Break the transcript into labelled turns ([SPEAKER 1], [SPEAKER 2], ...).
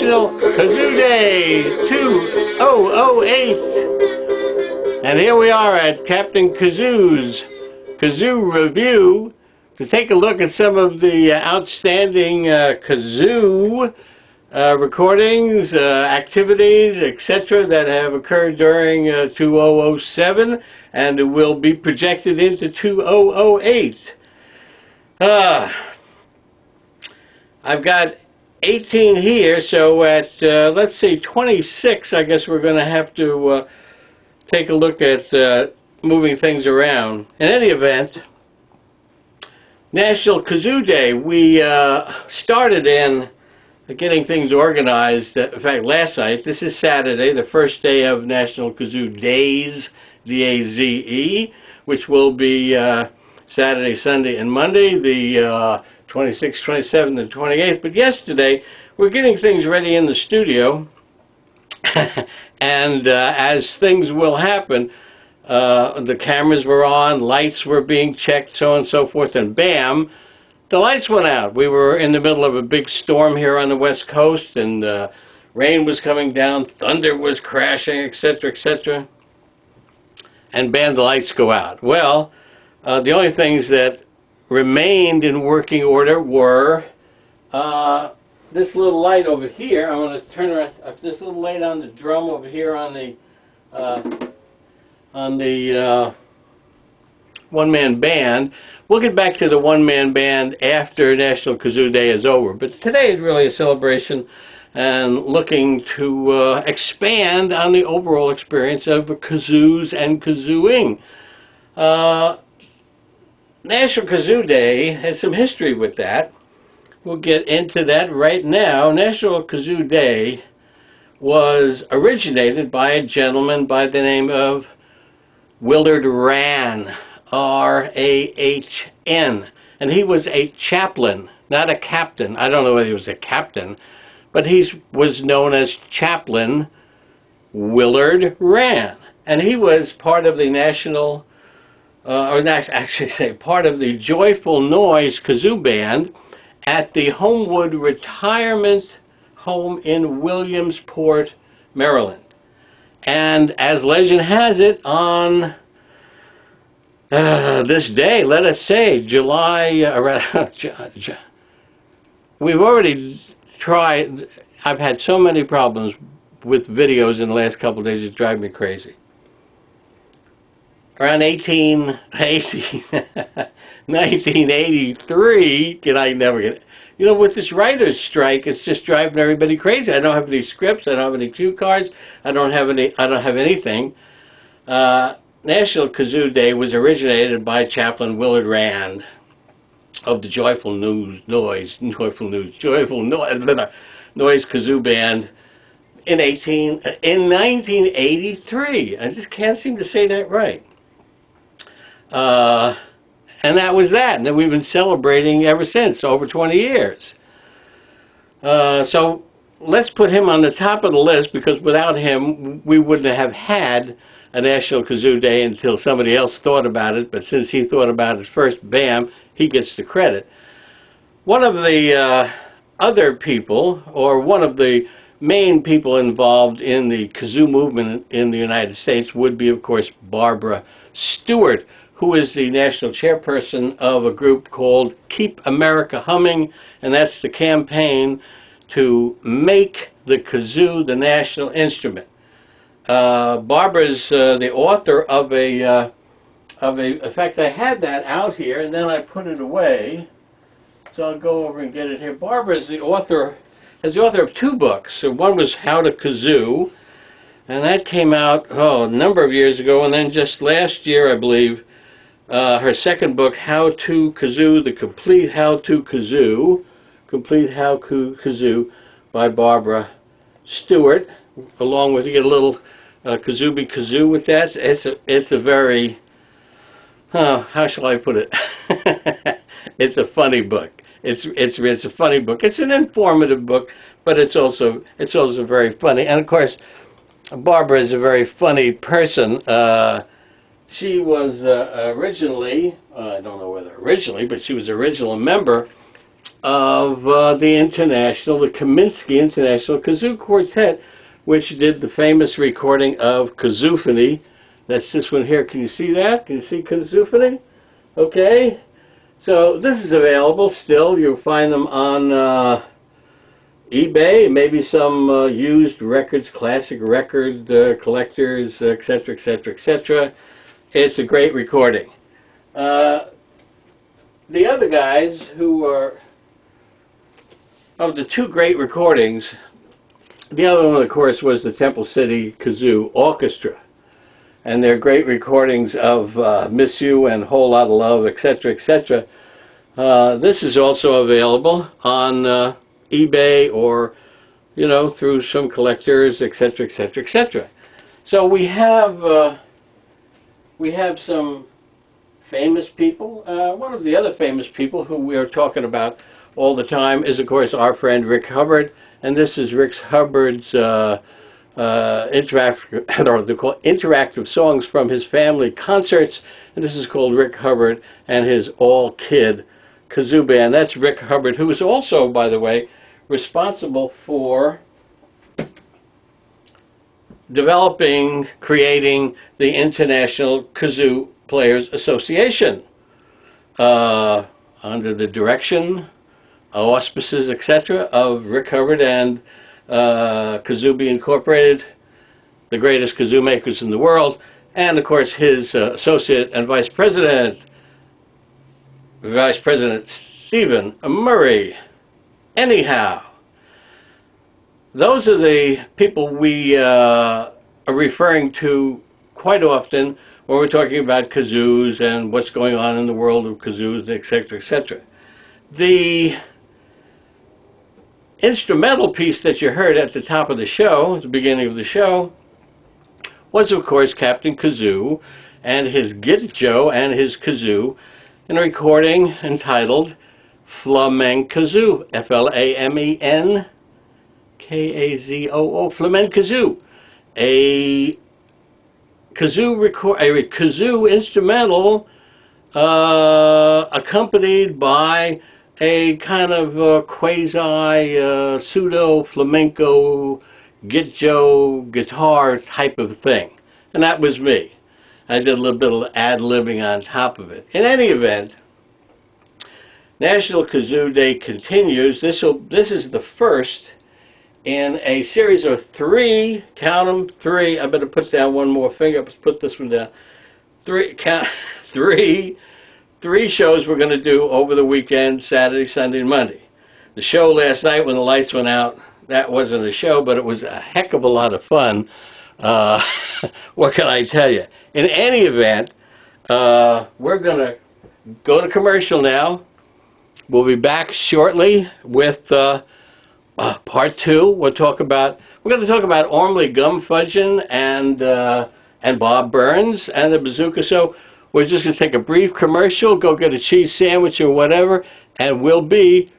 [SPEAKER 1] National Kazoo Daze 2008. And here we are at Captain Kazoo's Kazoo Review to take a look at some of the outstanding kazoo recordings, activities, etc. that have occurred during 2007 and will be projected into 2008. I've got 18 here, so at, let's see, 26, I guess we're going to have to take a look at moving things around. In any event, National Kazoo Day, we started in getting things organized. In fact, last night, this is Saturday, the first day of National Kazoo Daze, D-A-Z-E, which will be Saturday, Sunday, and Monday, the 26th, 27th, and 28th. But yesterday, we're getting things ready in the studio, and as things will happen, the cameras were on, lights were being checked, so on and so forth, and bam, the lights went out. We were in the middle of a big storm here on the West Coast, and rain was coming down, thunder was crashing, etc., etc., and bam, the lights go out. Well, the only things that remained in working order were this little light over here. I'm going to turn around. This little light on the drum over here on the one-man band. We'll get back to the one-man band after National Kazoo Day is over. But today is really a celebration and looking to expand on the overall experience of kazoos and kazooing. National Kazoo Day has some history with that. We'll get into that right now. National Kazoo Day was originated by a gentleman by the name of Willard Rahn, R-A-H-N. And he was a chaplain, not a captain. I don't know whether he was a captain, but he was known as Chaplain Willard Rahn. And he was part of the national part of the Joyful Noise Kazoo Band at the Homewood Retirement Home in Williamsport, Maryland. And as legend has it, on this day, let us say, we've already tried, I've had so many problems with videos in the last couple of days, it's driving me crazy. Around 1983, I never get it. You know, with this writer's strike, it's just driving everybody crazy. I don't have any scripts. I don't have any cue cards. I don't have anything. National Kazoo Day was originated by Chaplain Willard Rahn of the Joyful Noise Kazoo Band in 1983. I just can't seem to say that right. And that was that. And then we've been celebrating ever since, over 20 years. So let's put him on the top of the list, because without him, we wouldn't have had a National Kazoo Day until somebody else thought about it. But since he thought about it first, bam, he gets the credit. One of the other people, or one of the main people involved in the kazoo movement in the United States would be, of course, Barbara Stewart, who is the national chairperson of a group called Keep America Humming, and that's the campaign to make the kazoo the national instrument. Barbara's the author of in fact, I had that out here, and then I put it away, so I'll go over and get it here. Barbara is the author of two books. So one was How to Kazoo, and that came out, a number of years ago, and then just last year, I believe, her second book, How to Kazoo, The Complete How to Kazoo, by Barbara Stewart, along with, you get a little Kazooby Kazoo with that. It's a very, how shall I put it? It's a funny book. It's a funny book. It's an informative book, but it's also very funny. And of course, Barbara is a very funny person. She was originally, I don't know whether originally, but she was originally a member of the Kaminsky International Kazoo Quartet, which did the famous recording of Kazoophony. That's this one here. Can you see that? Can you see Kazoophony? Okay. So this is available still. You'll find them on eBay, maybe some used records, classic record collectors, etc., etc., etc. It's a great recording. The other guys who are, of the two great recordings, the other one, of course, was the Temple City Kazoo Orchestra. And their great recordings of Miss You and Whole Lot of Love, etc., etc. This is also available on eBay or, you know, through some collectors, etc., etc., etc. So we have some famous people. One of the other famous people who we are talking about all the time is, of course, our friend Rick Hubbard, and this is Rick Hubbard's interactive songs from his family concerts, and this is called Rick Hubbard and his all-kid kazoo band. That's Rick Hubbard, who is also, by the way, responsible for developing, creating the International Kazoo Players Association under the direction, auspices, etc. of Rick Hubbard and Kazooie Incorporated, the greatest kazoo makers in the world, and of course his associate and vice president Stephen Murray. Anyhow, those are the people we are referring to quite often when we're talking about kazoos and what's going on in the world of kazoos, etc., etc. The instrumental piece that you heard at the top of the show, at the beginning of the show, was, of course, Captain Kazoo and his Gitjo and his kazoo in a recording entitled Flamenkazoo, F-L-A-M-E-N-K-A-Z-O-O, Flamenkazoo, a kazoo instrumental accompanied by a kind of quasi pseudo flamenco Gitjo guitar type of thing, and that was me. I did a little bit of ad-libbing on top of it. In any event, National Kazoo Day continues. This is the first in a series of three, count them, three. I better put down one more finger. Let's put this one down. Three shows we're going to do over the weekend, Saturday, Sunday, and Monday. The show last night when the lights went out, that wasn't a show, but it was a heck of a lot of fun. What can I tell you? In any event, we're going to go to commercial now. We'll be back shortly with part two. We're going to talk about Ormley Gum Fudgin' and Bob Burns and the Bazooka. So we're just going to take a brief commercial, go get a cheese sandwich or whatever, and we'll be